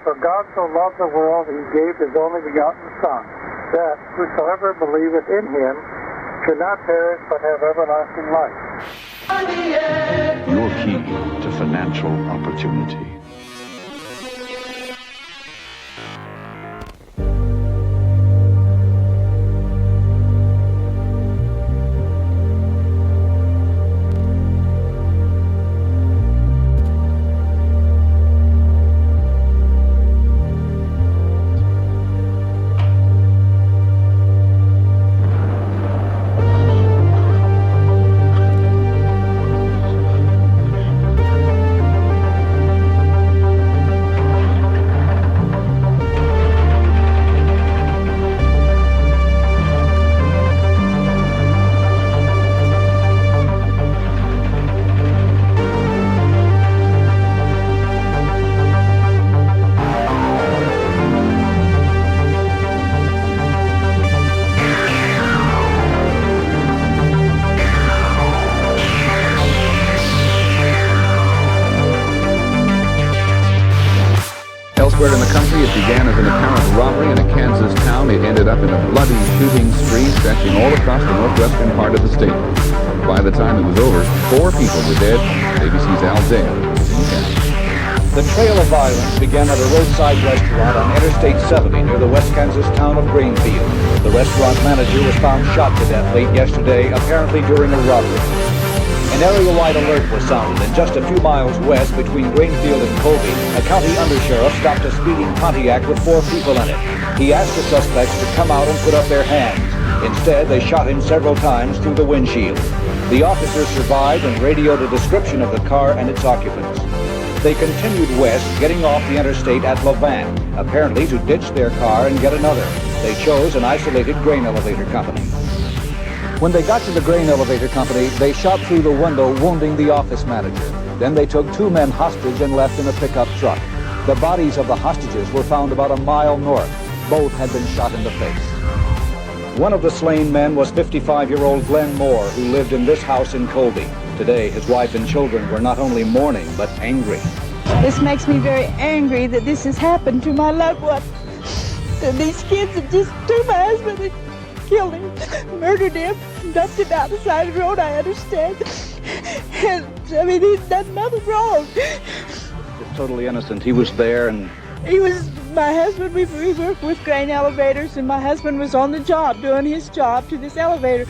For God so loved the world, he gave his only begotten Son, that whosoever believeth in him should not perish but have everlasting life. Your key to financial opportunity. Elsewhere in the country, it began as an apparent robbery in a Kansas town. It ended up in a bloody shooting spree stretching all across the northwestern part of the state. By the time it was over, 4 people were dead. ABC's Al Dale is in Kansas. The trail of violence began at a roadside restaurant on Interstate 70 near the West Kansas town of Greenfield. The restaurant manager was found shot to death late yesterday, apparently during a robbery. An area-wide alert was sounded, and just a few miles west between Greenfield and Colby, a county undersheriff stopped a speeding Pontiac with 4 people in it. He asked the suspects to come out and put up their hands. Instead, they shot him several times through the windshield. The officers survived and radioed a description of the car and its occupants. They continued west, getting off the interstate at Levant, apparently to ditch their car and get another. They chose an isolated grain elevator company. When they got to the grain elevator company, they shot through the window, wounding the office manager. Then they took 2 men hostage and left in a pickup truck. The bodies of the hostages were found about a mile north. Both had been shot in the face. One of the slain men was 55-year-old Glenn Moore, who lived in this house in Colby. Today, his wife and children were not only mourning, but angry. This makes me very angry that this has happened to my loved one. That these kids have just took my husband and killed him, murdered him, dumped him out the side of the road, I understand. And, I mean, he's done nothing wrong. He's totally innocent. He was there and... He was my husband. We worked with grain elevators, and my husband was on the job, doing his job to this elevator.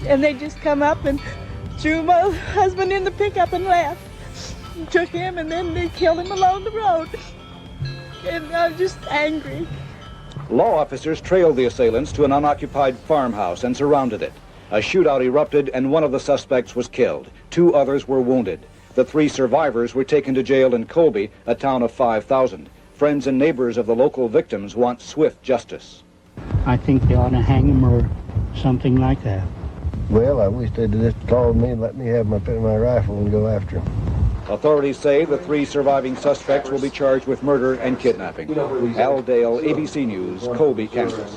And they just come up and threw my husband in the pickup and left. And took him, and then they killed him along the road. And I'm just angry. Law officers trailed the assailants to an unoccupied farmhouse and surrounded it. A shootout erupted and one of the suspects was killed. 2 others were wounded. The 3 survivors were taken to jail in Colby, a town of 5,000. Friends and neighbors of the local victims want swift justice. I think they ought to hang them or something like that. Well, I wish they'd just called me and let me have my rifle and go after them. Authorities say the 3 surviving suspects will be charged with murder and kidnapping. Al Dale, ABC News, Colby, Kansas.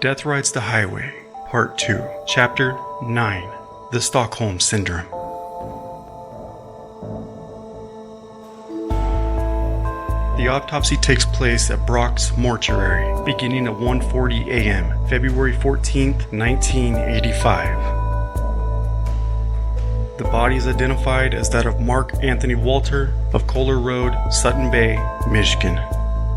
Death Rides the Highway, Part 2, Chapter 9, The Stockholm Syndrome. The autopsy takes place at Brock's Mortuary, beginning at 1:40 a.m., February 14th, 1985. The body is identified as that of Mark Anthony Walter of Kohler Road, Sutton Bay, Michigan.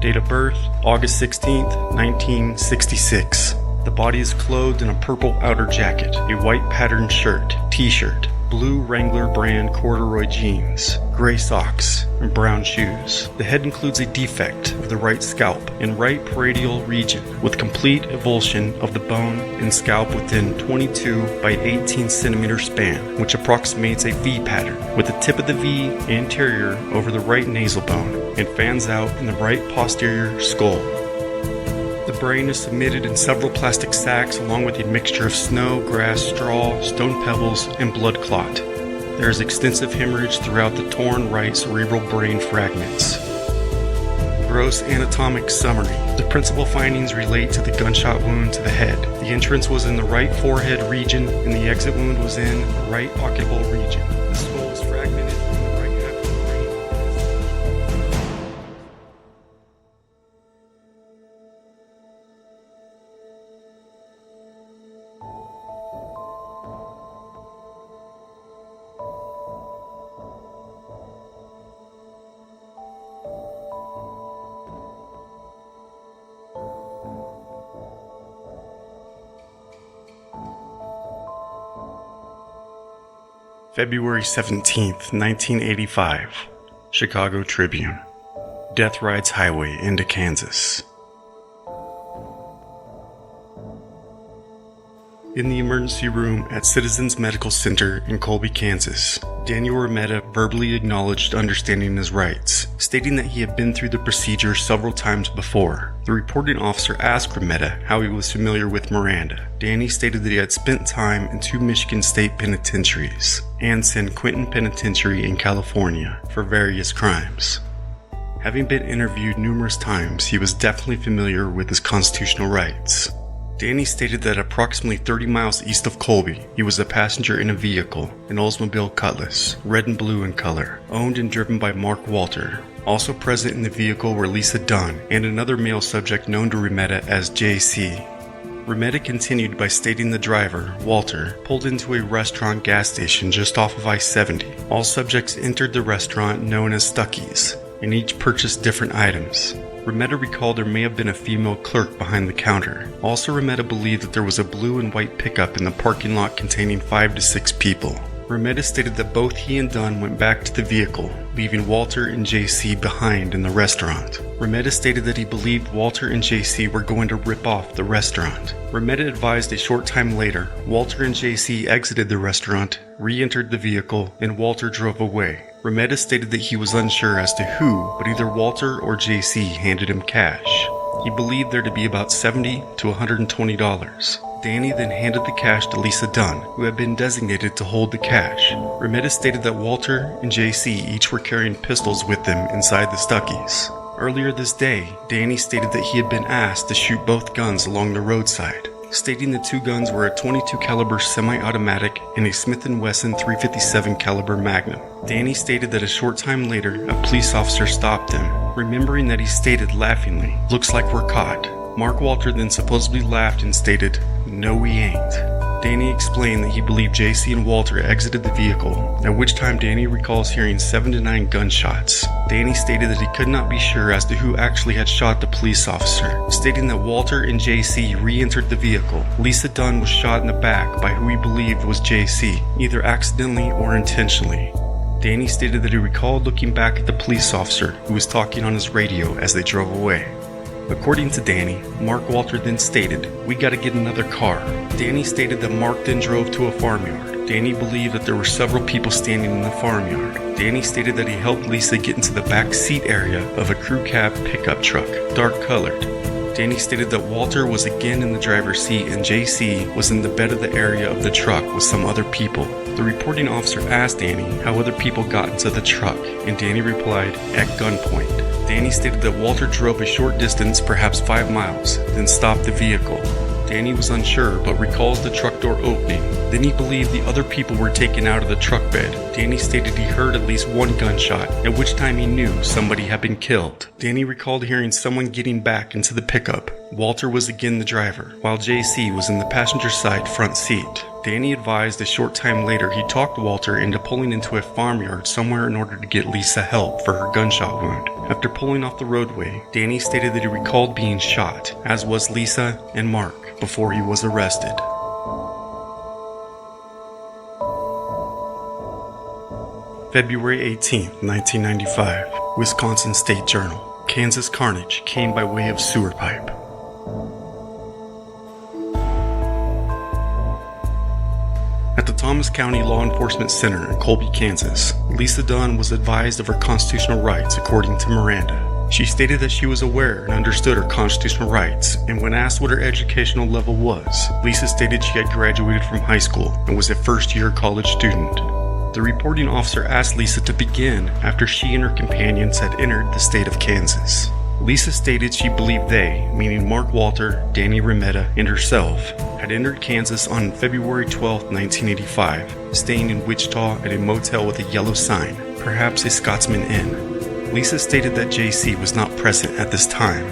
Date of birth, August 16th, 1966. The body is clothed in a purple outer jacket, a white patterned shirt, t-shirt, blue Wrangler brand corduroy jeans, gray socks, and brown shoes. The head includes a defect of the right scalp and right parietal region with complete avulsion of the bone and scalp within 22 by 18 centimeter span, which approximates a V pattern, with the tip of the V anterior over the right nasal bone and fans out in the right posterior skull. The brain is submitted in several plastic sacks along with a mixture of snow, grass, straw, stone pebbles, and blood clot. There is extensive hemorrhage throughout the torn right cerebral brain fragments. Gross anatomic summary. The principal findings relate to the gunshot wound to the head. The entrance was in the right forehead region, and the exit wound was in the right occipital region. The skull was fragmented in the right half of the brain. February 17th, 1985. Chicago Tribune. Death rides highway into Kansas. In the emergency room at Citizens Medical Center in Colby, Kansas, Daniel Remeda verbally acknowledged understanding his rights, stating that he had been through the procedure several times before. The reporting officer asked Remeda how he was familiar with Miranda. Danny stated that he had spent time in 2 Michigan state penitentiaries and San Quentin Penitentiary in California for various crimes. Having been interviewed numerous times, he was definitely familiar with his constitutional rights. Danny stated that approximately 30 miles east of Colby, he was a passenger in a vehicle, an Oldsmobile Cutlass, red and blue in color, owned and driven by Mark Walter. Also present in the vehicle were Lisa Dunn and another male subject known to Remeda as JC. Remeda continued by stating the driver, Walter, pulled into a restaurant gas station just off of I-70. All subjects entered the restaurant known as Stuckey's, and each purchased different items. Remeda recalled there may have been a female clerk behind the counter. Also, Remeda believed that there was a blue and white pickup in the parking lot containing 5 to 6 people. Remeda stated that both he and Dunn went back to the vehicle, leaving Walter and JC behind in the restaurant. Remeda stated that he believed Walter and JC were going to rip off the restaurant. Remeda advised a short time later, Walter and JC exited the restaurant, re-entered the vehicle, and Walter drove away. Remeda stated that he was unsure as to who, but either Walter or JC handed him cash. He believed there to be about $70 to $120. Danny then handed the cash to Lisa Dunn, who had been designated to hold the cash. Remeda stated that Walter and JC each were carrying pistols with them inside the Stuckey's. Earlier this day, Danny stated that he had been asked to shoot both guns along the roadside, stating the 2 guns were a .22 caliber semi-automatic and a Smith & Wesson .357 caliber Magnum. Danny stated that a short time later, a police officer stopped them, remembering that he stated laughingly, "Looks like we're caught." Mark Walter then supposedly laughed and stated, "No, we ain't." Danny explained that he believed JC and Walter exited the vehicle, at which time Danny recalls hearing 7 to 9 gunshots. Danny stated that he could not be sure as to who actually had shot the police officer, stating that Walter and JC re-entered the vehicle. Lisa Dunn was shot in the back by who he believed was JC, either accidentally or intentionally. Danny stated that he recalled looking back at the police officer who was talking on his radio as they drove away. According to Danny, Mark Walter then stated, "We gotta get another car." Danny stated that Mark then drove to a farmyard. Danny believed that there were several people standing in the farmyard. Danny stated that he helped Lisa get into the back seat area of a crew cab pickup truck, dark colored. Danny stated that Walter was again in the driver's seat and JC was in the bed of the area of the truck with some other people. The reporting officer asked Danny how other people got into the truck, and Danny replied, "At gunpoint." Danny stated that Walter drove a short distance, perhaps 5 miles, then stopped the vehicle. Danny was unsure, but recalls the truck door opening. Then he believed the other people were taken out of the truck bed. Danny stated he heard at least 1 gunshot, at which time he knew somebody had been killed. Danny recalled hearing someone getting back into the pickup. Walter was again the driver, while JC was in the passenger side front seat. Danny advised a short time later he talked Walter into pulling into a farmyard somewhere in order to get Lisa help for her gunshot wound. After pulling off the roadway, Danny stated that he recalled being shot, as was Lisa and Mark, before he was arrested. February 18, 1995, Wisconsin State Journal. Kansas carnage came by way of sewer pipe. At the Thomas County Law Enforcement Center in Colby, Kansas, Lisa Dunn was advised of her constitutional rights according to Miranda. She stated that she was aware and understood her constitutional rights, and when asked what her educational level was, Lisa stated she had graduated from high school and was a first-year college student. The reporting officer asked Lisa to begin after she and her companions had entered the state of Kansas. Lisa stated she believed they, meaning Mark Walter, Danny Remetta, and herself, had entered Kansas on February 12, 1985, staying in Wichita at a motel with a yellow sign, perhaps a Scotsman Inn. Lisa stated that JC was not present at this time.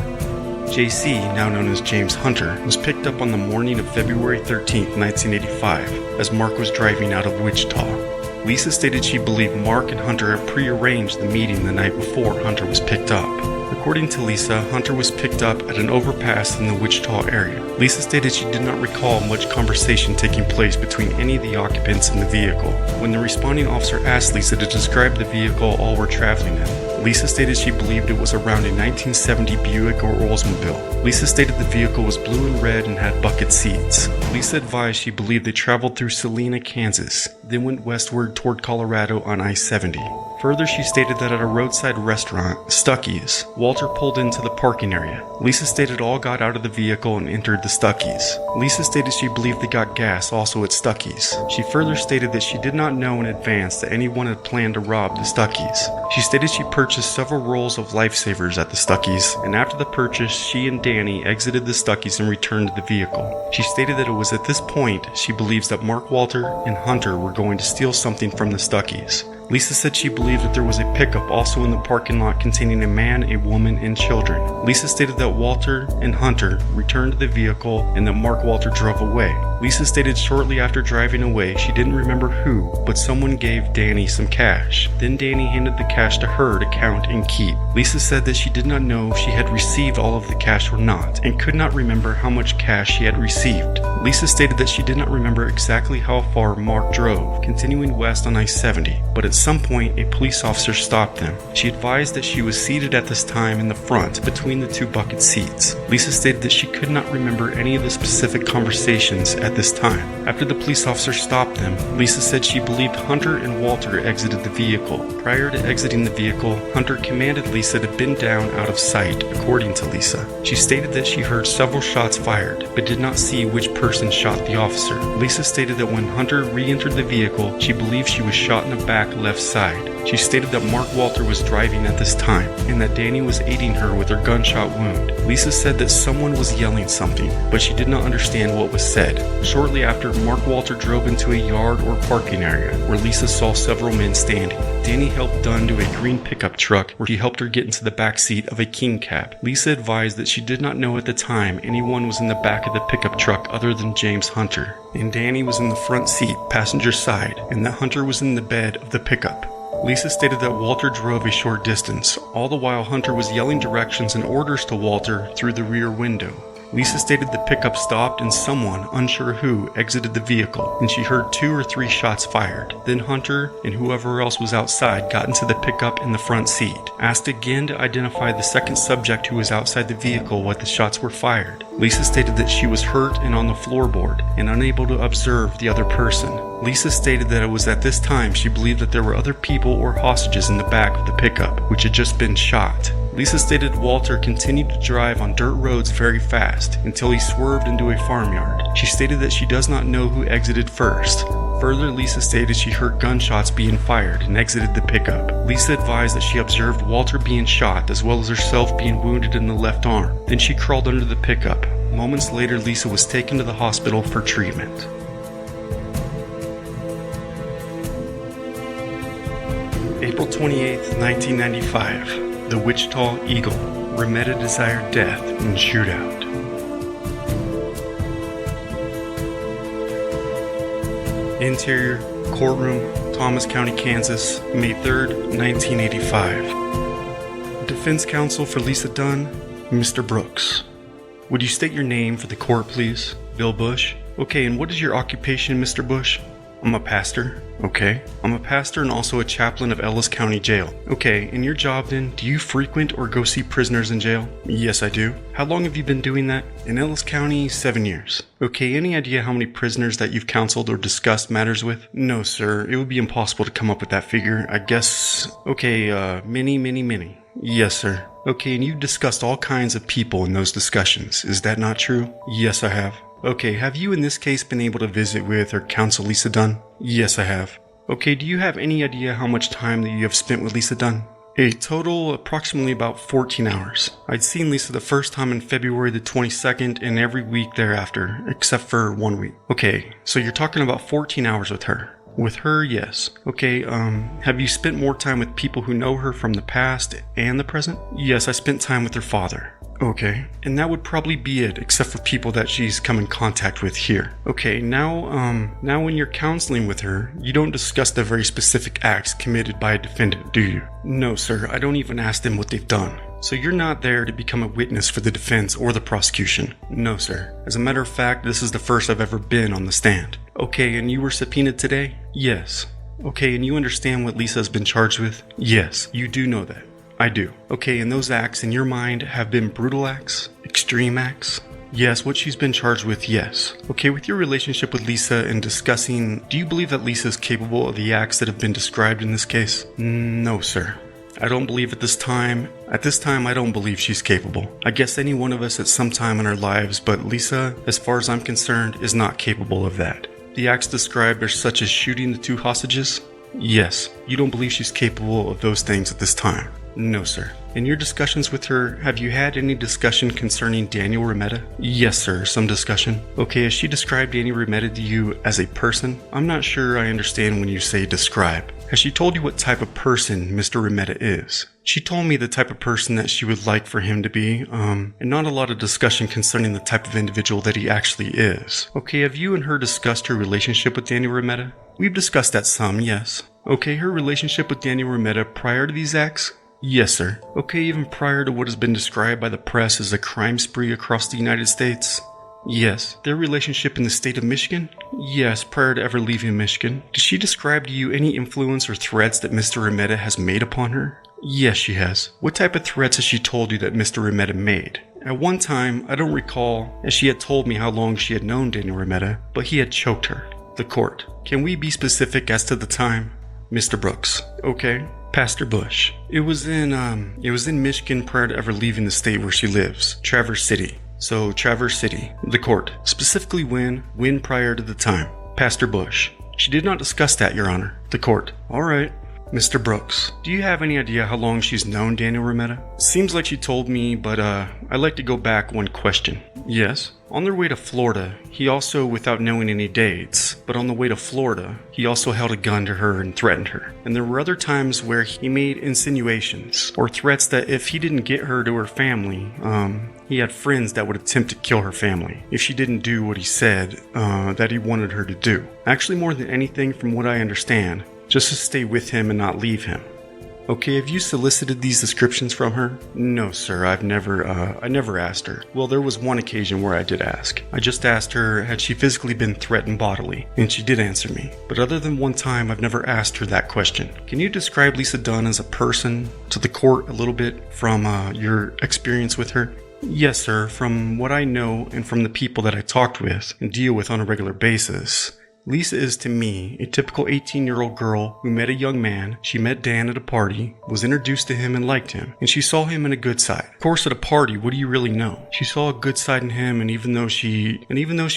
JC, now known as James Hunter, was picked up on the morning of February 13, 1985, as Mark was driving out of Wichita. Lisa stated she believed Mark and Hunter had prearranged the meeting the night before Hunter was picked up. According to Lisa, Hunter was picked up at an overpass in the Wichita area. Lisa stated she did not recall much conversation taking place between any of the occupants in the vehicle. When the responding officer asked Lisa to describe the vehicle all were traveling in, Lisa stated she believed it was around a 1970 Buick or Oldsmobile. Lisa stated the vehicle was blue and red and had bucket seats. Lisa advised she believed they traveled through Salina, Kansas, then went westward toward Colorado on I-70. Further, she stated that at a roadside restaurant, Stuckey's, Walter pulled into the parking area. Lisa stated all got out of the vehicle and entered the Stuckey's. Lisa stated she believed they got gas also at Stuckey's. She further stated that she did not know in advance that anyone had planned to rob the Stuckey's. She stated she purchased several rolls of lifesavers at the Stuckey's, and after the purchase, she and Danny exited the Stuckey's and returned to the vehicle. She stated that it was at this point she believes that Mark Walter and Hunter were going to steal something from the Stuckey's. Lisa said she believed that there was a pickup also in the parking lot containing a man, a woman, and children. Lisa stated that Walter and Hunter returned to the vehicle and that Mark Walter drove away. Lisa stated shortly after driving away she didn't remember who, but someone gave Danny some cash. Then Danny handed the cash to her to count and keep. Lisa said that she did not know if she had received all of the cash or not, and could not remember how much cash she had received. Lisa stated that she did not remember exactly how far Mark drove, continuing west on I-70, but at some point a police officer stopped them. She advised that she was seated at this time in the front between the two bucket seats. Lisa stated that she could not remember any of the specific conversations at this time. After the police officer stopped them, Lisa said she believed Hunter and Walter exited the vehicle. Prior to exiting the vehicle, Hunter commanded Lisa to bend down out of sight, according to Lisa. She stated that she heard several shots fired, but did not see which person shot the officer. Lisa stated that when Hunter re-entered the vehicle, she believed she was shot in the back left side. She stated that Mark Walter was driving at this time, and that Danny was aiding her with her gunshot wound. Lisa said that someone was yelling something, but she did not understand what was said. Shortly after, Mark Walter drove into a yard or parking area, where Lisa saw several men standing. Danny helped Dunn to a green pickup truck, where she helped her get into the back seat of a king cab. Lisa advised that she did not know at the time anyone was in the back of the pickup truck other than James Hunter, and Danny was in the front seat, passenger side, and that Hunter was in the bed of the pickup. Lisa stated that Walter drove a short distance, all the while Hunter was yelling directions and orders to Walter through the rear window. Lisa stated the pickup stopped and someone, unsure who, exited the vehicle, and she heard 2 or 3 shots fired. Then Hunter and whoever else was outside got into the pickup in the front seat. Asked again to identify the second subject who was outside the vehicle when the shots were fired. Lisa stated that she was hurt and on the floorboard and unable to observe the other person. Lisa stated that it was at this time she believed that there were other people or hostages in the back of the pickup, which had just been shot. Lisa stated Walter continued to drive on dirt roads very fast until he swerved into a farmyard. She stated that she does not know who exited first. Further, Lisa stated she heard gunshots being fired and exited the pickup. Lisa advised that she observed Walter being shot as well as herself being wounded in the left arm. Then she crawled under the pickup. Moments later, Lisa was taken to the hospital for treatment. April 28, 1995. The Wichita Eagle. Remetta desired death in shootout. Interior, courtroom, Thomas County, Kansas, May 3rd, 1985. Defense counsel for Lisa Dunn, Mr. Brooks. Would you state your name for the court, please? Bill Bush. Okay, and what is your occupation, Mr. Bush? I'm a pastor. Okay. I'm a pastor and also a chaplain of Ellis County Jail. Okay, in your job then, do you frequent or go see prisoners in jail? Yes, I do. How long have you been doing that? In Ellis County, 7 years. Okay, any idea how many prisoners that you've counseled or discussed matters with? No, sir. It would be impossible to come up with that figure. I guess, okay, many. Yes, sir. Okay, and you've discussed all kinds of people in those discussions. Is that not true? Yes, I have. Okay, have you in this case been able to visit with or counsel Lisa Dunn? Yes, I have. Okay, do you have any idea how much time that you have spent with Lisa Dunn? A total approximately about 14 hours. I'd seen Lisa the first time in February the 22nd and every week thereafter, except for 1 week. Okay, so you're talking about 14 hours with her. With her, yes. Okay, have you spent more time with people who know her from the past and the present? Yes, I spent time with her father. Okay, and that would probably be it, except for people that she's come in contact with here. Okay, now when you're counseling with her, you don't discuss the very specific acts committed by a defendant, do you? No, sir, I don't even ask them what they've done. So you're not there to become a witness for the defense or the prosecution? No, sir. As a matter of fact, this is the first I've ever been on the stand. Okay, and you were subpoenaed today? Yes. Okay, and you understand what Lisa has been charged with? Yes, you do know that. I do. Okay, and those acts in your mind have been brutal acts? Extreme acts? Yes, what she's been charged with, yes. Okay, with your relationship with Lisa and discussing, do you believe that Lisa is capable of the acts that have been described in this case? No, sir. I don't believe at this time, I don't believe she's capable. I guess any one of us at some time in our lives, but Lisa, as far as I'm concerned, is not capable of that. The acts described are such as shooting the 2 hostages? Yes. You don't believe she's capable of those things at this time? No, sir. In your discussions with her, have you had any discussion concerning Daniel Remetta? Yes, sir, some discussion. Okay, has she described Daniel Remetta to you as a person? I'm not sure I understand when you say describe. Has she told you what type of person Mr. Remetta is? She told me the type of person that she would like for him to be, and not a lot of discussion concerning the type of individual that he actually is. Okay, have you and her discussed her relationship with Daniel Remetta? We've discussed that some, yes. Okay, her relationship with Daniel Remetta prior to these acts? Yes, sir. Okay, even prior to what has been described by the press as a crime spree across the United States? Yes. Their relationship in the state of Michigan? Yes, prior to ever leaving Michigan. Did she describe to you any influence or threats that Mr. Remetta has made upon her? Yes, she has. What type of threats has she told you that Mr. Remetta made? At one time, I don't recall, as she had told me how long she had known Daniel Remetta, but he had choked her. The court. Can we be specific as to the time? Mr. Brooks. Okay. Pastor Bush. It was in Michigan prior to ever leaving the state where she lives, Traverse City. So, Traverse City. The court. Specifically when prior to the time. Pastor Bush. She did not discuss that, Your Honor. The court. All right. Mr. Brooks. Do you have any idea how long she's known Daniel Remetta? Seems like she told me, but I'd like to go back one question. Yes? On their way to Florida, he also, without knowing any dates, but on the way to Florida, he also held a gun to her and threatened her. And there were other times where he made insinuations or threats that if he didn't get her to her family, he had friends that would attempt to kill her family if she didn't do what he said that he wanted her to do. Actually, more than anything, from what I understand, just to stay with him and not leave him. Okay, have you solicited these descriptions from her? No, sir, I never asked her. Well, there was one occasion where I did ask. I just asked her, had she physically been threatened bodily, and she did answer me. But other than one time, I've never asked her that question. Can you describe Lisa Dunn as a person to the court a little bit from your experience with her? Yes, sir, from what I know and from the people that I talked with and deal with on a regular basis, Lisa is to me a typical 18-year-old girl who met a young man. She met Dan at a party, was introduced to him and liked him, and she saw him in a good side. Of course, at a party, what do you really know? She saw a good side in him, and even though she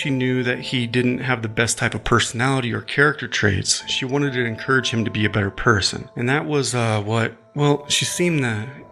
knew that he didn't have the best type of personality or character traits, she wanted to encourage him to be a better person. And that was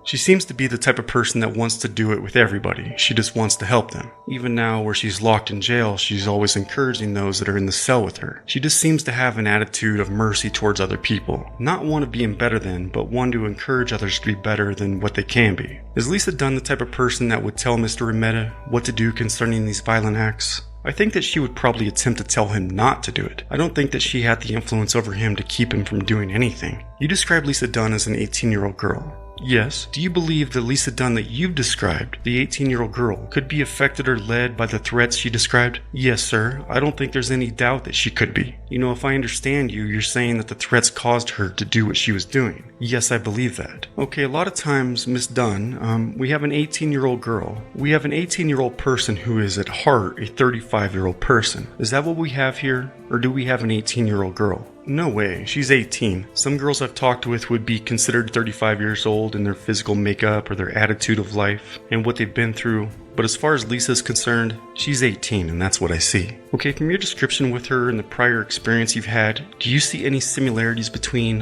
she seems to be the type of person that wants to do it with everybody. She just wants to help them. Even now, where she's locked in jail, she's always encouraging those that are in the cell with her. She just seems to have an attitude of mercy towards other people. Not one of being better than, but one to encourage others to be better than what they can be. Is Lisa Dunn the type of person that would tell Mr. Remetta what to do concerning these violent acts? I think that she would probably attempt to tell him not to do it. I don't think that she had the influence over him to keep him from doing anything. You described Lisa Dunn as an 18-year-old girl. Yes. Do you believe the Lisa Dunn that you've described, the 18-year-old girl, could be affected or led by the threats she described? Yes, sir. I don't think there's any doubt that she could be. You know, if I understand you, you're saying that the threats caused her to do what she was doing. Yes, I believe that. Okay, a lot of times, Miss Dunn, we have an 18-year-old girl. We have an 18-year-old person who is at heart a 35-year-old person. Is that what we have here? Or do we have an 18-year-old girl? No way, she's 18. Some girls I've talked with would be considered 35 years old in their physical makeup or their attitude of life and what they've been through. But as far as Lisa's concerned, she's 18 and that's what I see. Okay, from your description with her and the prior experience you've had, do you see any similarities between,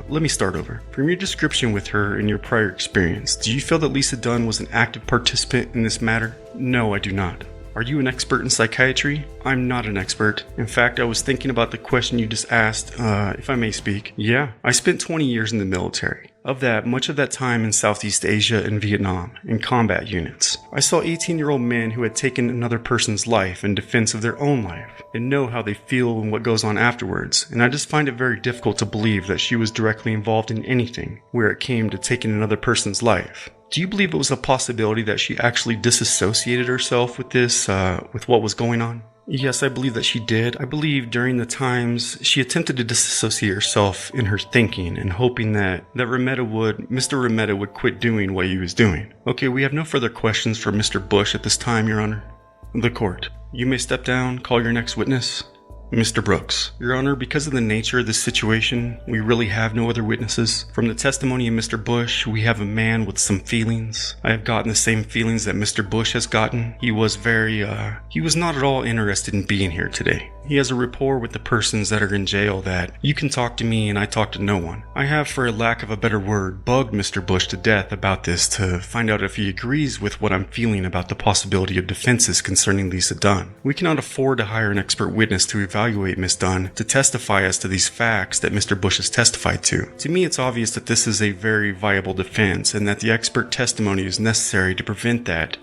let me start over. From your description with her and your prior experience, do you feel that Lisa Dunn was an active participant in this matter? No, I do not. Are you an expert in psychiatry? I'm not an expert. In fact, I was thinking about the question you just asked, if I may speak. Yeah, I spent 20 years in the military. Of that, much of that time in Southeast Asia and Vietnam, in combat units. I saw 18-year-old men who had taken another person's life in defense of their own life, and know how they feel and what goes on afterwards, and I just find it very difficult to believe that she was directly involved in anything where it came to taking another person's life. Do you believe it was a possibility that she actually disassociated herself with this, with what was going on? Yes, I believe that she did. I believe during the times she attempted to disassociate herself in her thinking and hoping that Mr. Remetta would quit doing what he was doing. Okay, we have no further questions for Mr. Bush at this time, Your Honor. The court. You may step down, call your next witness. Mr. Brooks. Your Honor, because of the nature of this situation, we really have no other witnesses. From the testimony of Mr. Bush, we have a man with some feelings. I have gotten the same feelings that Mr. Bush has gotten. He was not at all interested in being here today. He has a rapport with the persons that are in jail that you can talk to me and I talk to no one. I have, for a lack of a better word, bugged Mr. Bush to death about this to find out if he agrees with what I'm feeling about the possibility of defenses concerning Lisa Dunn. We cannot afford to hire an expert witness to evaluate Miss Dunn to testify as to these facts that Mr. Bush has testified to. To me, it's obvious that this is a very viable defense and that the expert testimony is necessary to present that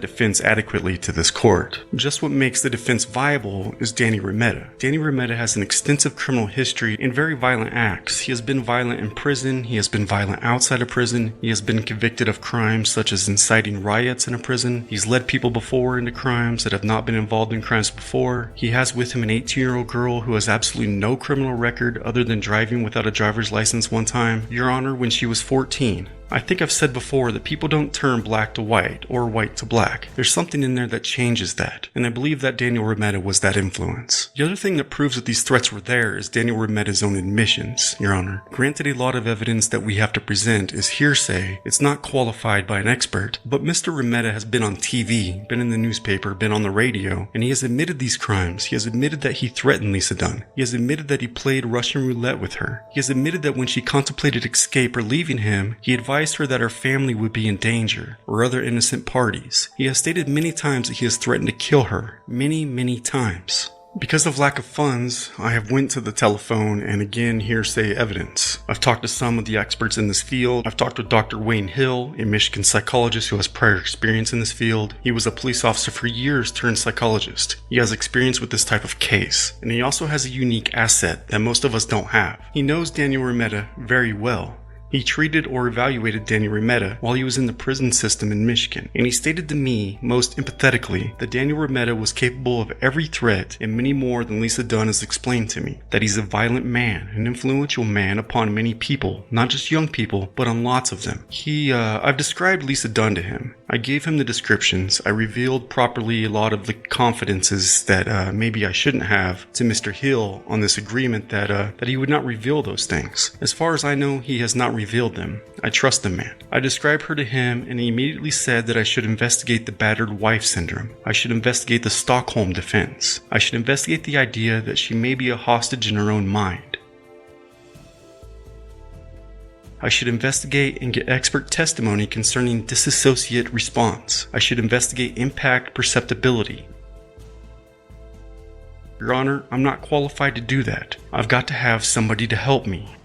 defense adequately to this court. Just what makes the defense viable is Danny Remetta. Danny Remetta has an extensive criminal history in very violent acts. He has been violent in prison, he has been violent outside of prison, he has been convicted of crimes such as inciting riots in a prison, he's led people before into crimes that have not been involved in crimes before, he has with him an 18-year-old girl who has absolutely no criminal record other than driving without a driver's license one time, Your Honor, when she was 14. I think I've said before that people don't turn black to white or white to black. There's something in there that changes that, and I believe that Daniel Remetta was that influence. The other thing that proves that these threats were there is Daniel Remetta's own admissions, Your Honor. Granted, a lot of evidence that we have to present is hearsay. It's not qualified by an expert, but Mr. Remetta has been on TV, been in the newspaper, been on the radio, and he has admitted these crimes. He has admitted that he threatened Lisa Dunn. He has admitted that he played Russian roulette with her. He has admitted that when she contemplated escape or leaving him, he advised her that her family would be in danger, or other innocent parties. He has stated many times that he has threatened to kill her. Many times. Because of lack of funds, I have went to the telephone and again hearsay evidence. I've talked to some of the experts in this field. I've talked with Dr. Wayne Hill, a Michigan psychologist who has prior experience in this field. He was a police officer for years turned psychologist. He has experience with this type of case. And he also has a unique asset that most of us don't have. He knows Daniel Remetta very well. He treated or evaluated Daniel Remetta while he was in the prison system in Michigan, and he stated to me, most empathetically, that Daniel Remetta was capable of every threat and many more than Lisa Dunn has explained to me. That he's a violent man, an influential man upon many people, not just young people, but on lots of them. I've described Lisa Dunn to him. I gave him the descriptions. I revealed properly a lot of the confidences that maybe I shouldn't have to Mr. Hill on this agreement that he would not reveal those things. As far as I know, he has not revealed them. I trust the man. I described her to him and he immediately said that I should investigate the battered wife syndrome. I should investigate the Stockholm defense. I should investigate the idea that she may be a hostage in her own mind. I should investigate and get expert testimony concerning dissociate response. I should investigate impact perceptibility. Your Honor, I'm not qualified to do that. I've got to have somebody to help me.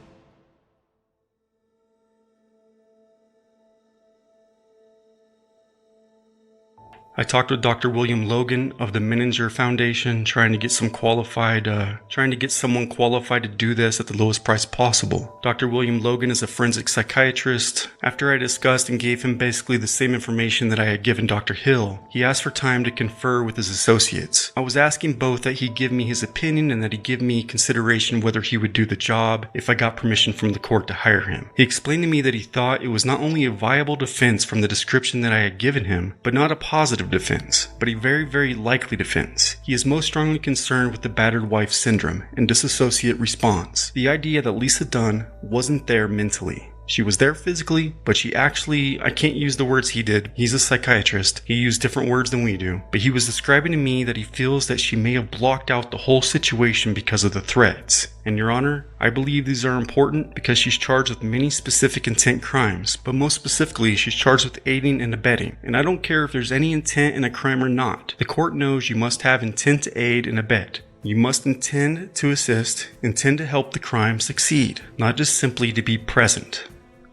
I talked with Dr. William Logan of the Menninger Foundation, trying to get someone qualified to do this at the lowest price possible. Dr. William Logan is a forensic psychiatrist. After I discussed and gave him basically the same information that I had given Dr. Hill, he asked for time to confer with his associates. I was asking both that he give me his opinion and that he give me consideration whether he would do the job if I got permission from the court to hire him. He explained to me that he thought it was not only a viable defense from the description that I had given him, but not a positive positive defense, but a very, very likely defense. He is most strongly concerned with the battered wife syndrome and disassociate response. The idea that Lisa Dunn wasn't there mentally. She was there physically, but she actually, I can't use the words he did. He's a psychiatrist. He used different words than we do. But he was describing to me that he feels that she may have blocked out the whole situation because of the threats. And Your Honor, I believe these are important because she's charged with many specific intent crimes, but most specifically, she's charged with aiding and abetting. And I don't care if there's any intent in a crime or not. The court knows you must have intent to aid and abet. You must intend to assist, intend to help the crime succeed, not just simply to be present.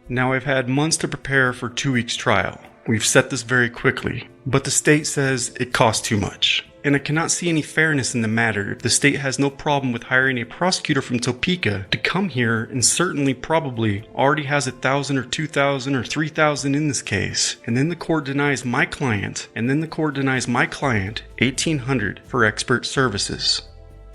Now, I've had months to prepare for 2 weeks trial. We've set this very quickly, but the state says it costs too much. And I cannot see any fairness in the matter if the state has no problem with hiring a prosecutor from Topeka to come here and certainly probably already has 1,000 or 2,000 or 3,000 in this case. And then the court denies my client, $1,800 for expert services.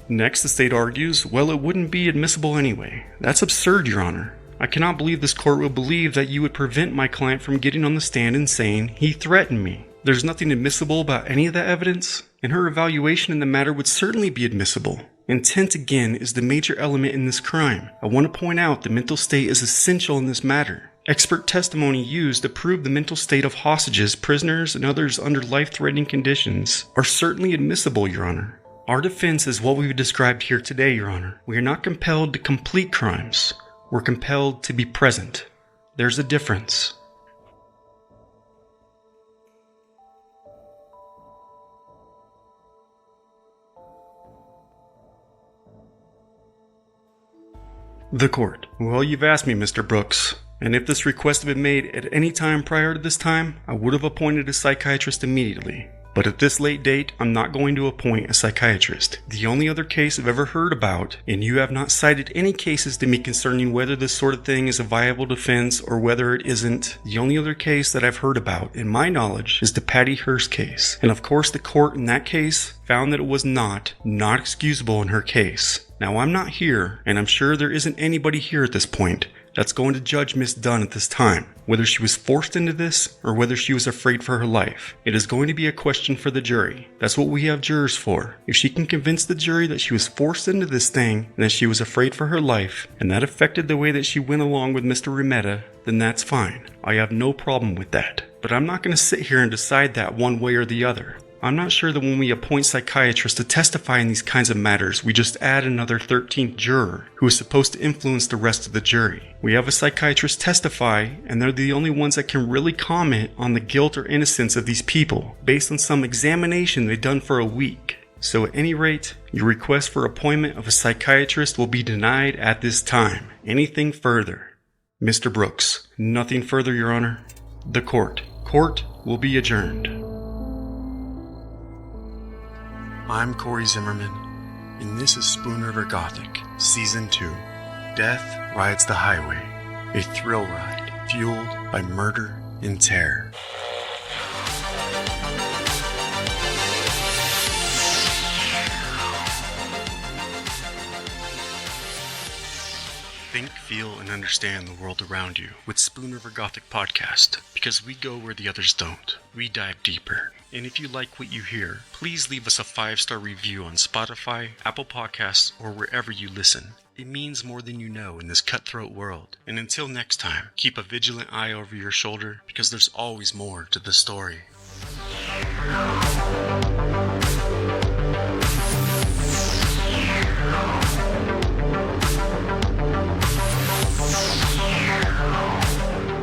Next, the state argues, well, it wouldn't be admissible anyway. That's absurd, Your Honor. I cannot believe this court will believe that you would prevent my client from getting on the stand and saying he threatened me. There's nothing admissible about any of that evidence, and her evaluation in the matter would certainly be admissible. Intent, again, is the major element in this crime. I want to point out the mental state is essential in this matter. Expert testimony used to prove the mental state of hostages, prisoners, and others under life-threatening conditions are certainly admissible, Your Honor. Our defense is what we've described here today, Your Honor. We are not compelled to complete crimes. We're compelled to be present. There's a difference. The court. Well, you've asked me, Mr. Brooks, and if this request had been made at any time prior to this time, I would have appointed a psychiatrist immediately. But at this late date, I'm not going to appoint a psychiatrist. The only other case I've ever heard about, and you have not cited any cases to me concerning whether this sort of thing is a viable defense or whether it isn't, the only other case that I've heard about, in my knowledge, is the Patty Hearst case. And of course, the court in that case found that it was not excusable in her case. Now, I'm not here, and I'm sure there isn't anybody here at this point that's going to judge Miss Dunn at this time, whether she was forced into this or whether she was afraid for her life. It is going to be a question for the jury. That's what we have jurors for. If she can convince the jury that she was forced into this thing and that she was afraid for her life, and that affected the way that she went along with Mr. Remetta, then that's fine. I have no problem with that. But I'm not going to sit here and decide that one way or the other. I'm not sure that when we appoint psychiatrists to testify in these kinds of matters, we just add another 13th juror who is supposed to influence the rest of the jury. We have a psychiatrist testify, and they're the only ones that can really comment on the guilt or innocence of these people based on some examination they've done for a week. So at any rate, your request for appointment of a psychiatrist will be denied at this time. Anything further? Mr. Brooks, nothing further, Your Honor. The court will be adjourned. I'm Cory Zimmerman, and this is Spoon River Gothic, Season 2. Death Rides the Highway, a thrill ride fueled by murder and terror. Think, feel, and understand the world around you with Spoon River Gothic Podcast, because we go where the others don't. We dive deeper. And if you like what you hear, please leave us a 5-star review on Spotify, Apple Podcasts, or wherever you listen. It means more than you know in this cutthroat world. And until next time, keep a vigilant eye over your shoulder, because there's always more to the story.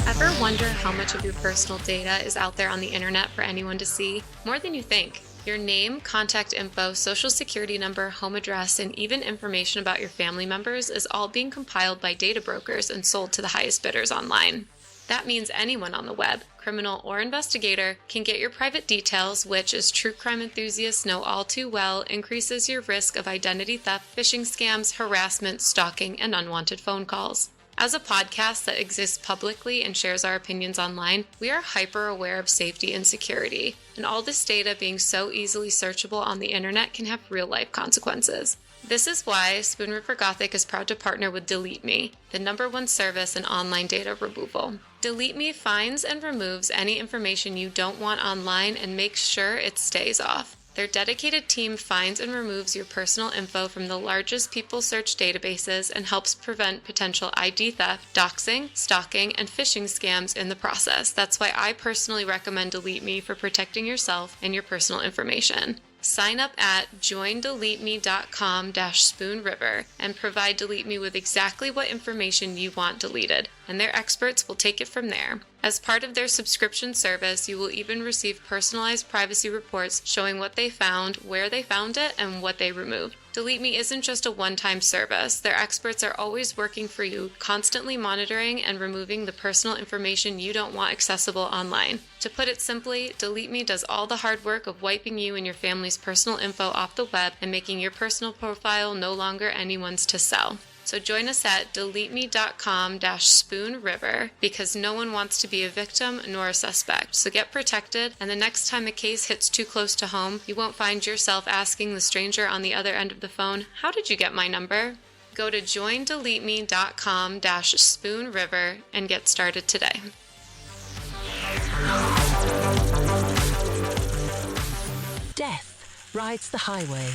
Ever wonder how much of your personal data is out there on the internet for anyone to see? More than you think. Your name, contact info, social security number, home address, and even information about your family members is all being compiled by data brokers and sold to the highest bidders online. That means anyone on the web, criminal or investigator, can get your private details, which, as true crime enthusiasts know all too well, increases your risk of identity theft, phishing scams, harassment, stalking, and unwanted phone calls. As a podcast that exists publicly and shares our opinions online, we are hyper aware of safety and security, and all this data being so easily searchable on the internet can have real-life consequences. This is why Spoon River Gothic is proud to partner with Delete Me, the #1 service in online data removal. Delete Me finds and removes any information you don't want online and makes sure it stays off. Their dedicated team finds and removes your personal info from the largest people search databases and helps prevent potential ID theft, doxing, stalking, and phishing scams in the process. That's why I personally recommend Delete Me for protecting yourself and your personal information. Sign up at joindeleteme.com/spoonriver and provide Delete Me with exactly what information you want deleted, and their experts will take it from there. As part of their subscription service, you will even receive personalized privacy reports showing what they found, where they found it, and what they removed. Delete Me isn't just a one-time service. Their experts are always working for you, constantly monitoring and removing the personal information you don't want accessible online. To put it simply, Delete Me does all the hard work of wiping you and your family's personal info off the web and making your personal profile no longer anyone's to sell. So join us at deleteme.com/spoonriver because no one wants to be a victim nor a suspect. So get protected, and the next time a case hits too close to home, you won't find yourself asking the stranger on the other end of the phone, "How did you get my number?" Go to joindeleteme.com/spoonriver and get started today. Death rides the highway.